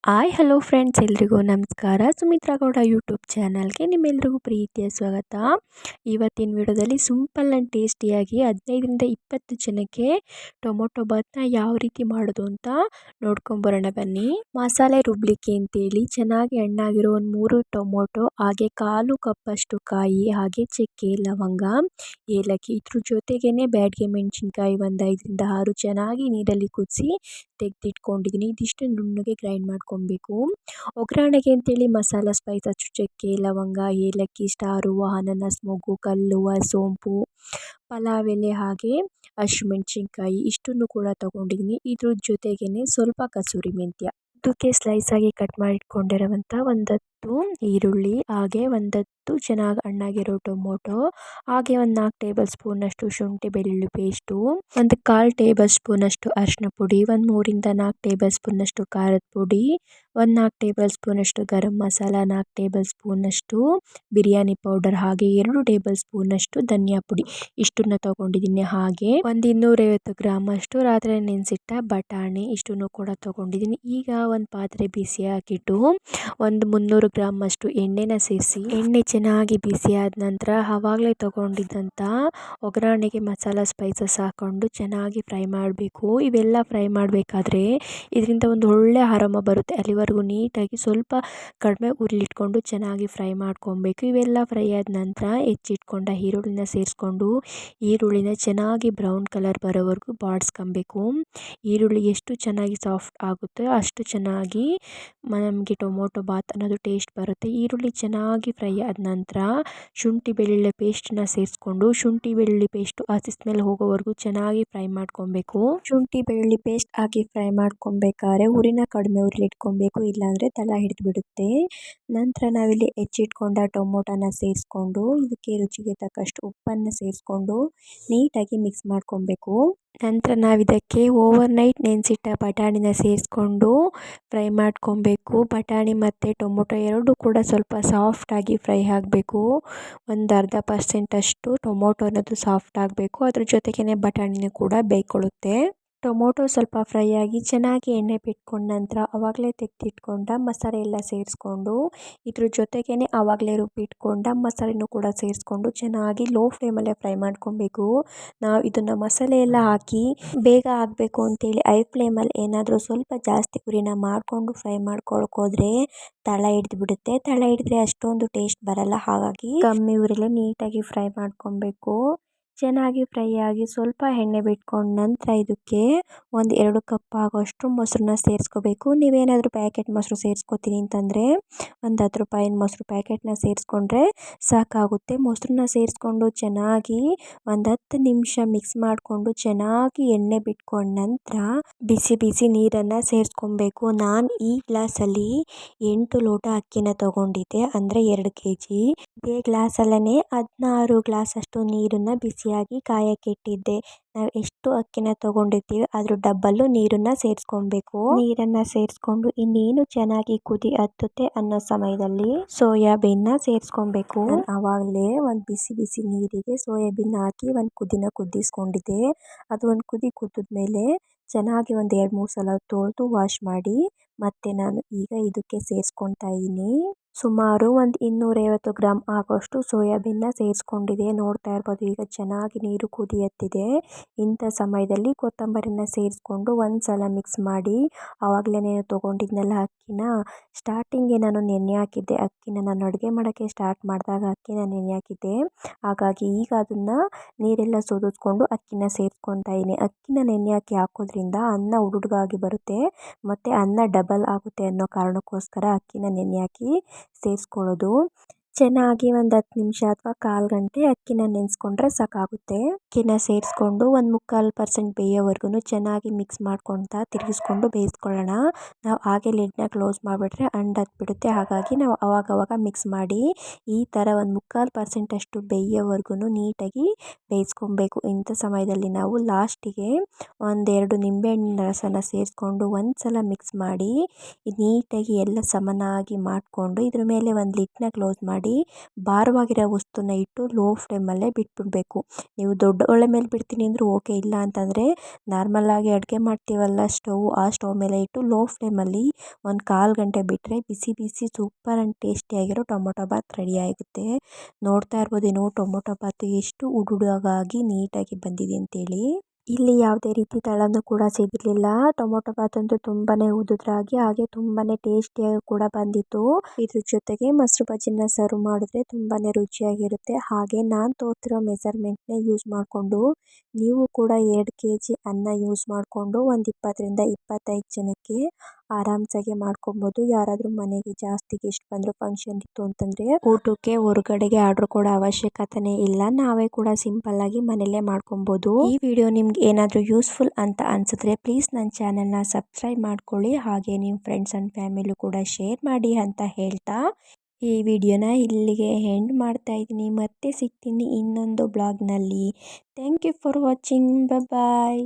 Hello friends, ಎಲ್ರಿಗೂ ನಮಸ್ಕಾರ. Sumitra Gowda YouTube ಚಾನಲ್ಗೆ ನಿಮ್ಮೆಲ್ರಿಗೂ ಪ್ರೀತಿಯ ಸ್ವಾಗತ. ಇವತ್ತಿನ ವಿಡಿಯೋದಲ್ಲಿ ಸಿಂಪಲ್ ಆ್ಯಂಡ್ ಟೇಸ್ಟಿಯಾಗಿ 15-20 ಜನಕ್ಕೆ ಟೊಮೊಟೊ ಬಾತ್ನ ಯಾವ ರೀತಿ ಮಾಡೋದು ಅಂತ ನೋಡ್ಕೊಂಬರೋಣ ಬನ್ನಿ. ಮಸಾಲೆ ರುಬ್ಲಿಕ್ಕೆ ಅಂತೇಳಿ ಚೆನ್ನಾಗಿ ಹಣ್ಣಾಗಿರೋ ಒಂದು 3 ಟೊಮೊಟೊ, ಹಾಗೆ 1/4 ಕಪ್ಪಷ್ಟು ಕಾಯಿ, ಹಾಗೆ ಚಕ್ಕೆ, ಲವಂಗ, ಏಲಕ್ಕಿ, ಇದ್ರ ಜೊತೆಗೇ ಬ್ಯಾಡಗೆ ಮೆಣಸಿನ್ಕಾಯಿ ಒಂದು 5-6 ಚೆನ್ನಾಗಿ ನೀರಲ್ಲಿ ಕುದಿಸಿ ತೆಗೆದಿಟ್ಕೊಂಡಿದ್ದೀನಿ. ಇದಿಷ್ಟು ನುಣ್ಣಗೆ ಗ್ರೈಂಡ್ ಮಾಡ್ಕೊಬೇಕು. ಒಗ್ಗರಣೆಗೆ ಅಂತೇಳಿ ಮಸಾಲ ಸ್ಪೈಸಸ್ ಚಕ್ಕೆ, ಲವಂಗ, ಏಲಕ್ಕಿ, ಸ್ಟಾರು, ಅನಾನಸ್ ಮೊಗ್ಗು, ಕಲ್ಲುವ ಸೋಂಪು, ಪಲಾವ್ ಎಲೆ, ಹಾಗೆ ಹಸಿಮೆಣಸಿನ್ಕಾಯಿ ಇಷ್ಟನ್ನು ಕೂಡ ತಗೊಂಡಿದ್ದೀನಿ. ಇದ್ರ ಜೊತೆಗೇ ಸ್ವಲ್ಪ ಕಸೂರಿ ಮೆಂತ್ಯ. ಇದಕ್ಕೆ ಸ್ಲೈಸ್ ಆಗಿ ಕಟ್ ಮಾಡಿಟ್ಕೊಂಡಿರುವಂಥ 10 ಈರುಳ್ಳಿ, ಹಾಗೆ 10 ಚೆನ್ನಾಗಿ ಹಣ್ಣಾಗಿರೋ ಟೊಮೊಟೊ, ಹಾಗೆ ಒಂದು 4 ಟೇಬಲ್ ಸ್ಪೂನಷ್ಟು ಶುಂಠಿ ಬೆಳ್ಳುಳ್ಳಿ ಪೇಸ್ಟು, ಒಂದು 1/4 ಟೇಬಲ್ ಸ್ಪೂನಷ್ಟು ಅರಿಶಿನ ಪುಡಿ, ಒಂದು 3-4 ಟೇಬಲ್ ಸ್ಪೂನಷ್ಟು ಖಾರದ ಪುಡಿ, ಒಂದು 4 ಟೇಬಲ್ ಸ್ಪೂನಷ್ಟು ಗರಂ ಮಸಾಲ, 4 ಟೇಬಲ್ ಸ್ಪೂನಷ್ಟು ಬಿರಿಯಾನಿ ಪೌಡರ್, ಹಾಗೆ 2 ಟೇಬಲ್ ಸ್ಪೂನಷ್ಟು ಧನಿಯಾ ಪುಡಿ ಇಷ್ಟನ್ನು ತಗೊಂಡಿದ್ದೀನಿ. ಹಾಗೆ ಒಂದು 250 ಗ್ರಾಮ್ ಅಷ್ಟು ರಾತ್ರಿ ನೆನೆಸಿಟ್ಟ ಬಟಾಣಿ ಇಷ್ಟನ್ನು ಕೂಡ ತಗೊಂಡಿದ್ದೀನಿ. ಈಗ ಒಂದು ಪಾತ್ರೆ ಬಿಸಿ ಹಾಕಿಟ್ಟು ಒಂದು 300 ಗ್ರಾಮ್ ಅಷ್ಟು ಎಣ್ಣೆನ ಸೇರಿಸಿ, ಎಣ್ಣೆ ಚೆನ್ನಾಗಿ ಬಿಸಿ ಆದ ನಂತರ ಆವಾಗಲೇ ತಗೊಂಡಿದ್ದಂಥ ಒಗ್ಗರಣೆಗೆ ಮಸಾಲ ಸ್ಪೈಸಸ್ ಹಾಕೊಂಡು ಚೆನ್ನಾಗಿ ಫ್ರೈ ಮಾಡಬೇಕು. ಇವೆಲ್ಲ ಫ್ರೈ ಮಾಡಬೇಕಾದ್ರೆ ಇದರಿಂದ ಒಂದು ಒಳ್ಳೆ ಆರಾಮ ಬರುತ್ತೆ. ಅಲ್ಲಿವರೆಗೂ ನೀಟಾಗಿ ಸ್ವಲ್ಪ ಕಡಿಮೆ ಉರಿಲಿಟ್ಕೊಂಡು ಚೆನ್ನಾಗಿ ಫ್ರೈ ಮಾಡ್ಕೊಬೇಕು. ಇವೆಲ್ಲ ಫ್ರೈ ಆದ ನಂತರ ಹೆಚ್ಚಿಟ್ಕೊಂಡ ಈರುಳ್ಳಿನ ಸೇರಿಸ್ಕೊಂಡು ಈರುಳ್ಳಿನ ಚೆನ್ನಾಗಿ ಬ್ರೌನ್ ಕಲರ್ ಬರೋವರೆಗೂ ಬಾಡಿಸ್ಕೊಬೇಕು. ಈರುಳ್ಳಿ ಎಷ್ಟು ಚೆನ್ನಾಗಿ ಸಾಫ್ಟ್ ಆಗುತ್ತೆ ಅಷ್ಟು ಚೆನ್ನಾಗಿ ನಮಗೆ ಟೊಮೊಟೊ ಬಾತ್ ಅನ್ನೋದು ಟೇಸ್ಟ್ ಬರುತ್ತೆ. ಈರುಳ್ಳಿ ಚೆನ್ನಾಗಿ ಫ್ರೈ ಆದ ನಂತರ ಶುಂಠಿ ಬೆಳ್ಳುಳ್ಳಿ ಪೇಸ್ಟನ್ನ ಸೇರಿಸ್ಕೊಂಡು ಶುಂಠಿ ಬೆಳ್ಳುಳ್ಳಿ ಪೇಸ್ಟು ಹಸಿ ಸ್ಮೆಲ್ ಹೋಗೋವರೆಗೂ ಚೆನ್ನಾಗಿ ಫ್ರೈ ಮಾಡ್ಕೊಬೇಕು. ಶುಂಠಿ ಬೆಳ್ಳುಳ್ಳಿ ಪೇಸ್ಟ್ ಹಾಕಿ ಫ್ರೈ ಮಾಡ್ಕೊಬೇಕಾದ್ರೆ ಉರಿನ ಕಡಿಮೆ ಉರಿಲಿ ಇಟ್ಕೊಬೇಕು, ಇಲ್ಲಾಂದರೆ ತಳ ಹಿಡಿದು ಬಿಡುತ್ತೆ. ನಂತರ ನಾವಿಲ್ಲಿ ಹೆಚ್ಚಿಟ್ಕೊಂಡ ಟೊಮೊಟೊನ ಸೇರಿಸ್ಕೊಂಡು ಇದಕ್ಕೆ ರುಚಿಗೆ ತಕ್ಕಷ್ಟು ಉಪ್ಪನ್ನು ಸೇರಿಸ್ಕೊಂಡು ನೀಟಾಗಿ ಮಿಕ್ಸ್ ಮಾಡ್ಕೊಬೇಕು. ನಂತರ ನಾವಿದಕ್ಕೆ ಓವರ್ ನೈಟ್ ನೆನೆಸಿಟ್ಟ ಬಟಾಣಿನ ಸೇರಿಸ್ಕೊಂಡು ಫ್ರೈ ಮಾಡ್ಕೊಬೇಕು. ಬಟಾಣಿ ಮತ್ತು ಟೊಮೊಟೊ ಎರಡೂ ಕೂಡ ಸ್ವಲ್ಪ ಸಾಫ್ಟಾಗಿ ಫ್ರೈ ಆಗಬೇಕು. ಒಂದು 1/2% ಅಷ್ಟು ಟೊಮೊಟೊ ಅನ್ನೋದು ಸಾಫ್ಟ್ ಆಗಬೇಕು. ಅದ್ರ ಜೊತೆಗೇ ಬಟಾಣಿನೂ ಕೂಡ ಬೇಯ್ಕೊಳ್ಳುತ್ತೆ. ಟೊಮೊಟೊ ಸ್ವಲ್ಪ ಫ್ರೈ ಆಗಿ ಚೆನ್ನಾಗಿ ಎಣ್ಣೆ ಬಿಟ್ಕೊಂಡ ನಂತರ ಆವಾಗಲೇ ತೆಗೆದಿಟ್ಕೊಂಡ ಮಸಾಲೆ ಎಲ್ಲ ಸೇರಿಸ್ಕೊಂಡು ಇದ್ರ ಜೊತೆಗೇ ಆವಾಗಲೇ ರುಬ್ಬಿಟ್ಕೊಂಡ ಮಸಾಲೆನೂ ಕೂಡ ಸೇರಿಸ್ಕೊಂಡು ಚೆನ್ನಾಗಿ ಲೋ ಫ್ಲೇಮಲ್ಲೇ ಫ್ರೈ ಮಾಡ್ಕೊಬೇಕು. ನಾವು ಇದನ್ನು ಮಸಾಲೆ ಎಲ್ಲ ಹಾಕಿ ಬೇಗ ಆಗಬೇಕು ಅಂತೇಳಿ ಹೈ ಫ್ಲೇಮಲ್ಲಿ ಏನಾದರೂ ಸ್ವಲ್ಪ ಜಾಸ್ತಿ ಉರಿನ ಮಾಡಿಕೊಂಡು ಫ್ರೈ ಮಾಡ್ಕೊಳ್ಕೋದ್ರೆ ತಳ ಹಿಡಿದು ಬಿಡುತ್ತೆ. ತಳ ಹಿಡಿದ್ರೆ ಅಷ್ಟೊಂದು ಟೇಸ್ಟ್ ಬರಲ್ಲ. ಹಾಗಾಗಿ ಕಮ್ಮಿ ಉರಿಲೇ ನೀಟಾಗಿ ಫ್ರೈ ಮಾಡ್ಕೊಬೇಕು. ಚೆನ್ನಾಗಿ ಫ್ರೈ ಆಗಿ ಸ್ವಲ್ಪ ಎಣ್ಣೆ ಬಿಟ್ಕೊಂಡ ನಂತರ ಇದಕ್ಕೆ ಒಂದು 2 ಕಪ್ ಆಗೋಷ್ಟು ಮೊಸರನ್ನ ಸೇರಿಸ್ಕೋಬೇಕು. ನೀವೇನಾದರೂ ಪ್ಯಾಕೆಟ್ ಮೊಸರು ಸೇರಿಸ್ಕೋತೀನಿ ಅಂತಂದರೆ ಒಂದು 10 ರೂಪಾಯಿನ ಮೊಸರು ಪ್ಯಾಕೆಟ್ನ ಸೇರಿಸ್ಕೊಂಡ್ರೆ ಸಾಕಾಗುತ್ತೆ. ಮೊಸರನ್ನ ಸೇರಿಸ್ಕೊಂಡು ಚೆನ್ನಾಗಿ ಒಂದು 10 ನಿಮಿಷ ಮಿಕ್ಸ್ ಮಾಡಿಕೊಂಡು ಚೆನ್ನಾಗಿ ಎಣ್ಣೆ ಬಿಟ್ಕೊಂಡ ನಂತರ ಬಿಸಿ ಬಿಸಿ ನೀರನ್ನು ಸೇರಿಸ್ಕೊಬೇಕು. ನಾನು ಈ ಗ್ಲಾಸಲ್ಲಿ 8 ಲೋಟ ಅಕ್ಕಿನ ತಗೊಂಡಿದ್ದೆ, ಅಂದರೆ 2 kg. ಇದೇ ಗ್ಲಾಸಲ್ಲೇ 16 ಗ್ಲಾಸ್ ಅಷ್ಟು ನೀರನ್ನು ಬಿಸಿಯಾಗಿ ಕಾಯಕ್ಕೆ ಇಟ್ಟಿದ್ದೆ. ನಾವು ಎಷ್ಟು ಅಕ್ಕಿನ ತಗೊಂಡಿರ್ತೀವಿ ಅದ್ರ ಡಬ್ಬಲ್ಲು ನೀರನ್ನು ಸೇರಿಸ್ಕೊಬೇಕು. ನೀರನ್ನು ಸೇರಿಸ್ಕೊಂಡು ಇನ್ನೇನು ಚೆನ್ನಾಗಿ ಕುದಿ ಹತ್ತುತ್ತೆ ಅನ್ನೋ ಸಮಯದಲ್ಲಿ ಸೋಯಾಬೀನ್ನ ಸೇರಿಸ್ಕೊಬೇಕು. ಆವಾಗಲೇ ಒಂದು ಬಿಸಿ ಬಿಸಿ ನೀರಿಗೆ ಸೋಯಾಬೀನ್ ಹಾಕಿ ಒಂದು ಕುದಿಸ್ಕೊಂಡಿದ್ದೆ. ಅದು ಒಂದು ಕುದಿದ್ಮೇಲೆ ಚೆನ್ನಾಗಿ ಒಂದು 2-3 ಸಲ ತೊಳೆದು ವಾಶ್ ಮಾಡಿ ಮತ್ತೆ ನಾನು ಈಗ ಇದಕ್ಕೆ ಸೇರಿಸ್ಕೊತಾ ಇದ್ದೀನಿ. ಸುಮಾರು ಒಂದು 250 ಗ್ರಾಮ್ ಆಗೋಷ್ಟು ಸೋಯಾಬೀನ್ನ ಸೇರಿಸ್ಕೊಂಡಿದೆ. ನೋಡ್ತಾ ಇರ್ಬೋದು ಈಗ ಚೆನ್ನಾಗಿ ನೀರು ಕುದಿ ಹತ್ತಿದೆ. ಇಂಥ ಸಮಯದಲ್ಲಿ ಕೊತ್ತಂಬರಿನ ಸೇರಿಸ್ಕೊಂಡು ಒಂದು ಸಲ ಮಿಕ್ಸ್ ಮಾಡಿ ಆವಾಗಲೇ ತೊಗೊಂಡಿದ್ನೆಲ್ಲ ಅಕ್ಕಿನ ಸ್ಟಾರ್ಟಿಂಗ್ಗೆ ನಾನು ನೆನೆ ಹಾಕಿದ್ದೆ. ಅಕ್ಕಿನ ನಾನು ಅಡುಗೆ ಮಾಡೋಕ್ಕೆ ಸ್ಟಾರ್ಟ್ ಮಾಡಿದಾಗ ಅಕ್ಕಿನ ನೆನೆ ಹಾಕಿದ್ದೆ. ಹಾಗಾಗಿ ಈಗ ಅದನ್ನು ನೀರೆಲ್ಲ ಸೋದಿಸ್ಕೊಂಡು ಅಕ್ಕಿನ ಸೇರಿಸ್ಕೊತಾ ಇದ್ದೀನಿ. ಅಕ್ಕಿನ ನೆನೆ ಹಾಕೋದ್ರಿಂದ ಅನ್ನ ಉಡುಗಾಗಿ ಬರುತ್ತೆ ಮತ್ತು ಅನ್ನ ಡಬಲ್ ಆಗುತ್ತೆ ಅನ್ನೋ ಕಾರಣಕ್ಕೋಸ್ಕರ ಅಕ್ಕಿನ ನೆನೆ ಹಾಕಿ ಸೇರಿಸ್ಕೊಳ್ಳೋದು. ಚೆನ್ನಾಗಿ ಒಂದು 10 ನಿಮಿಷ ಅಥವಾ 1/4 ಗಂಟೆ ಅಕ್ಕಿನ ನೆನೆಸ್ಕೊಂಡ್ರೆ ಸಾಕಾಗುತ್ತೆ. ಅಕ್ಕಿನ ಸೇರಿಸ್ಕೊಂಡು ಒಂದು 3/4% ಬೇಯೋವರೆಗೂ ಚೆನ್ನಾಗಿ ಮಿಕ್ಸ್ ಮಾಡ್ಕೊತಾ ತಿರುಗಿಸ್ಕೊಂಡು ಬೇಯಿಸ್ಕೊಳ್ಳೋಣ. ನಾವು ಹಾಗೆ ಲಿಡ್ನ ಕ್ಲೋಸ್ ಮಾಡಿಬಿಟ್ರೆ ಅಂಡಾಕ್ಬಿಡುತ್ತೆ. ಹಾಗಾಗಿ ನಾವು ಅವಾಗವಾಗ ಮಿಕ್ಸ್ ಮಾಡಿ ಈ ಥರ ಒಂದು 3/4% ಅಷ್ಟು ಬೇಯೋವರೆಗೂ ನೀಟಾಗಿ ಬೇಯಿಸ್ಕೊಬೇಕು. ಇಂಥ ಸಮಯದಲ್ಲಿ ನಾವು ಲಾಸ್ಟಿಗೆ 1-2 ನಿಂಬೆಹಣ್ಣಿನ ರಸನ ಸೇರಿಸ್ಕೊಂಡು ಒಂದು ಸಲ ಮಿಕ್ಸ್ ಮಾಡಿ ನೀಟಾಗಿ ಎಲ್ಲ ಸಮನಾಗಿ ಮಾಡಿಕೊಂಡು ಇದ್ರ ಮೇಲೆ ಒಂದು ಲಿಡ್ನ ಕ್ಲೋಸ್ ಮಾಡಿ ಮಾಡಿ ಭಾರವಾಗಿರೋ ವಸ್ತುನ ಇಟ್ಟು ಲೋ ಫ್ಲೇಮಲ್ಲೇ ಬಿಟ್ಬಿಡಬೇಕು. ನೀವು ದೊಡ್ಡ ಒಲೆ ಮೇಲೆ ಬಿಡ್ತೀನಿ ಅಂದರೂ ಓಕೆ, ಇಲ್ಲ ಅಂತಂದರೆ ನಾರ್ಮಲಾಗಿ ಅಡುಗೆ ಮಾಡ್ತೀವಲ್ಲ ಆ ಸ್ಟವ್ ಮೇಲೆ ಇಟ್ಟು ಲೋ ಫ್ಲೇಮಲ್ಲಿ ಒಂದು ಕಾಲು ಗಂಟೆ ಬಿಟ್ಟರೆ ಬಿಸಿ ಬಿಸಿ ಸೂಪರ್ ಆ್ಯಂಡ್ ಟೇಸ್ಟಿಯಾಗಿರೋ ಟೊಮೊಟೊ ಬಾತ್ ರೆಡಿ ಆಗುತ್ತೆ. ನೋಡ್ತಾ ಇರ್ಬೋದೇನೋ ಟೊಮೊಟೊ ಬಾತ್ ಎಷ್ಟು ಉಡುಗಾಗಿ ನೀಟಾಗಿ ಬಂದಿದೆ ಅಂತೇಳಿ. ಇಲ್ಲಿ ಯಾವುದೇ ರೀತಿ ತಳನೂ ಕೂಡ ಸಿಗಲಿಲ್ಲ. ಟೊಮೊಟೊ ಬಾತ್ ಅಂತೂ ತುಂಬಾನೇ ಉದುದ್ರಾಗಿ ಹಾಗೆ ತುಂಬಾನೇ ಟೇಸ್ಟಿಯಾಗಿ ಕೂಡ ಬಂದಿತ್ತು. ಇದ್ರ ಜೊತೆಗೆ ಮೊಸರು ಬಜ್ಜಿನ ಸರ್ವ್ ಮಾಡಿದ್ರೆ ತುಂಬಾನೇ ರುಚಿಯಾಗಿರುತ್ತೆ. ಹಾಗೆ ನಾನು ತೋರಿಸಿರೋ ಮೆಸರ್ಮೆಂಟ್ನೇ ಯೂಸ್ ಮಾಡಿಕೊಂಡು ನೀವು ಕೂಡ 2 kg ಅನ್ನ ಯೂಸ್ ಮಾಡಿಕೊಂಡು ಒಂದು 20ರಿಂದ 25 ಜನಕ್ಕೆ ಆರಾಮ್ಸಾಗಿ ಮಾಡ್ಕೊಬೋದು. ಯಾರಾದರೂ ಮನೆಗೆ ಜಾಸ್ತಿ ಗೆಸ್ಟ್ ಬಂದರು, ಫಂಕ್ಷನ್ ಇತ್ತು ಅಂತಂದರೆ ಊಟಕ್ಕೆ ಹೊರಗಡೆಗೆ ಆರ್ಡ್ರ್ ಕೊಡೋ ಅವಶ್ಯಕತೆನೇ ಇಲ್ಲ. ನಾವೇ ಕೂಡ ಸಿಂಪಲ್ ಆಗಿ ಮನೆಯಲ್ಲೇ ಮಾಡ್ಕೊಬೋದು. ಈ ವಿಡಿಯೋ ನಿಮ್ಗೆ ಏನಾದರೂ ಯೂಸ್ಫುಲ್ ಅಂತ ಅನ್ಸಿದ್ರೆ ಪ್ಲೀಸ್ ನನ್ನ ಚಾನೆಲ್ನ ಸಬ್ಸ್ಕ್ರೈಬ್ ಮಾಡ್ಕೊಳ್ಳಿ. ಹಾಗೆ ನಿಮ್ಮ ಫ್ರೆಂಡ್ಸ್ ಆ್ಯಂಡ್ ಫ್ಯಾಮಿಲಿ ಕೂಡ ಶೇರ್ ಮಾಡಿ ಅಂತ ಹೇಳ್ತಾ ಈ ವಿಡಿಯೋನ ಇಲ್ಲಿಗೆ ಎಂಡ್ ಮಾಡ್ತಾ ಇದ್ದೀನಿ. ಮತ್ತೆ ಸಿಗ್ತೀನಿ ಇನ್ನೊಂದು ಬ್ಲಾಗ್ನಲ್ಲಿ. Thank you for watching. Bye.